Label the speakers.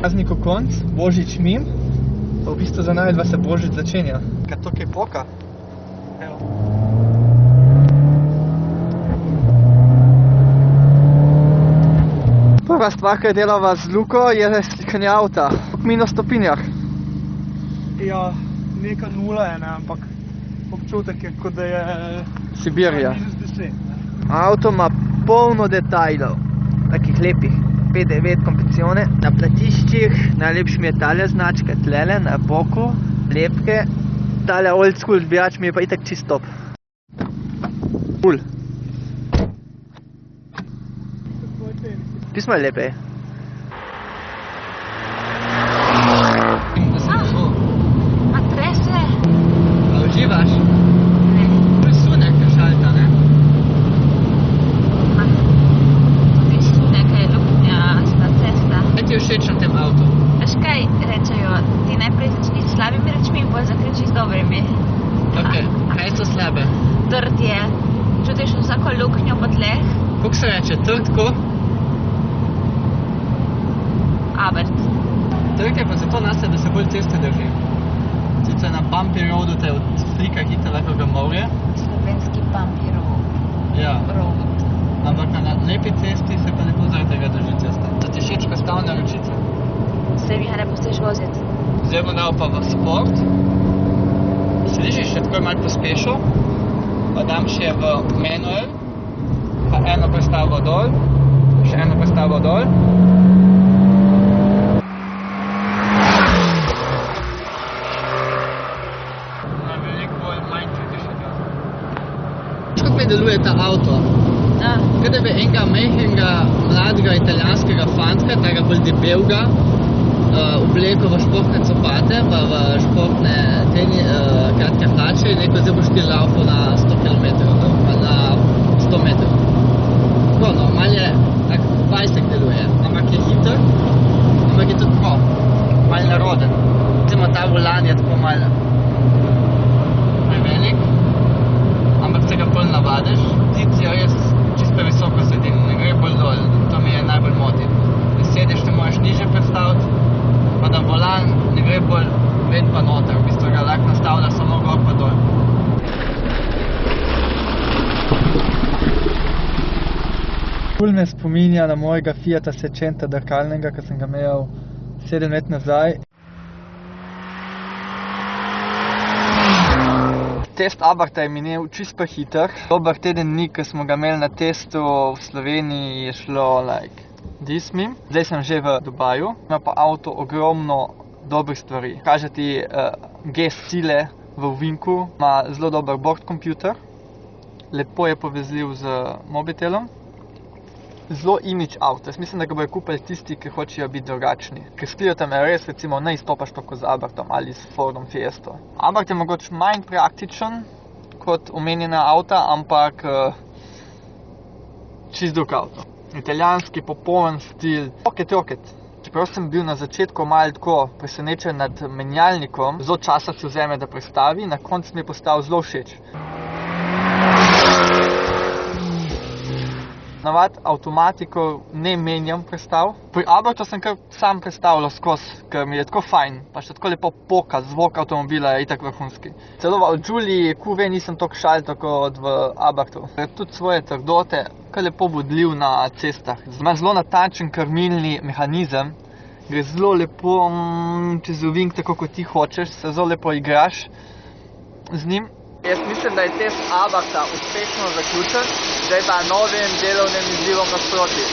Speaker 1: Prazniku konc, Božič mim, pa v bistvu za najdva se Božič začenja. Kad to kaj poka? Evo. Prva stvar, kaj delava z Luko, je slikanje avta. Minus stopinjah.
Speaker 2: Ja, neka nula je, ne, ampak občutek je, kot da je
Speaker 1: Sibirija.
Speaker 2: -10.
Speaker 1: Avto ima polno detajlov, takih lepih. P9 kompresione. Na platiščih najlepši mi je tale značka, tlele na boku, lepke. Tale old school zbirač mi je pa itak čist top. Cool. Pismo je lepe.
Speaker 3: A trese?
Speaker 1: A uživaš?
Speaker 3: Ne.
Speaker 1: To je sunek, ka šalta, ne?
Speaker 3: Tudi sunek je luknjasta cesta.
Speaker 1: Kaj ti je všeč na tem avtu?
Speaker 3: Veš kaj rečejo, ti najprej začni s slabimi rečmi in potem zaključiš z dobrimi.
Speaker 1: Ok, kaj so slabe?
Speaker 3: Trd je, čutiš vsako luknjo po tleh,
Speaker 1: Kako se reče, trdko?
Speaker 3: abert.
Speaker 1: Trg je pa zato nase, da se bolj ceste drži. Sicer na bumpy roadu te odflika hitro lahko ga morje.
Speaker 3: Slovenski bumpy
Speaker 1: Ja.
Speaker 3: road.
Speaker 1: Ampak na lepi cesti se pa lepo zaradi tega drži cesta. Da ti všeč prestavne ročice?
Speaker 3: Se mi ga ne pustiš voziti.
Speaker 1: Zdaj bom dal pa v sport. Slišiš, še tako malo pospešil. Pa dam še v manual. Pa eno prestavo dol. Še eno prestavo dol. Kako mi deluje ta avto? Kaj da bi enega mehkega, mladega italijanskega fantka, tega bolj debelega, obleko v športne copate, pa v športne kratke hlače in rekel, zdaj boš ti laufal na 100 km, pa na 100 metrov. Tako, normal je, tak bajsek deluje, ampak je hiter, ampak je tudi tako, malo neroden. Recimo ta volan je tako malo prevelik, ampak se ga bolj navadiš. Zid je res čisto visoko sedim, ne gre bolj dol, to mi je najbolj moti. Da sediš, te moraš niže predstaviti, pa da volan ne gre bolj ven pa noter, v bistvu ga lahko nastavlja samo gor pa dol. Ful me spominja na mojega Fiata Seicenta dirkalnega, ki sem ga imel 7 let nazaj. Test Abartha je minil čisto hiter. Dober teden dni, ko smo ga imeli na testu v Sloveniji, je šlo dismim. Zdaj sem že v Dubaju. Ima pa avto ogromno dobrih stvari. Kaže ti G-sile v ovinku. Ima zelo dober bord computer. Lepo je povezljiv z mobitelom. Zelo imidž avto. Jaz mislim, da ga bojo kupili tisti, ki hočejo biti drugačni. Ker s Cliotom je res, recimo, ne izstopaš tako z Abarthom ali s Fordom Fiesto. Abarth je mogoče manj praktičen kot omenjena avta, ampak čist drug avto. Italijanski, popoln stil, roket. Čeprav sem bil na začetku malo tako presenečen nad menjalnikom, zelo časa si vzame, da prestavi, na koncu mi je postal zelo všeč. Navad avtomatiko ne menjam prestav. Pri Abarthu sem kar sam prestavljal skozi, ker mi je tako fajn, pa še tako lepo poka, zvok avtomobila je itak vrhunski. Celo v Giulii QV nisem toliko šaltal kot v Abarthu. Tudi svoje trdote, kar lepo vodljiv na cestah. Ima zelo natančen krmilni mehanizem, gre zelo lepo čez ovink, tako kot ti hočeš, se zelo lepo igraš z njim. Jaz mislim, da je test Abartha uspešno zaključen, zdaj pa novim delovnim izzivom nasproti.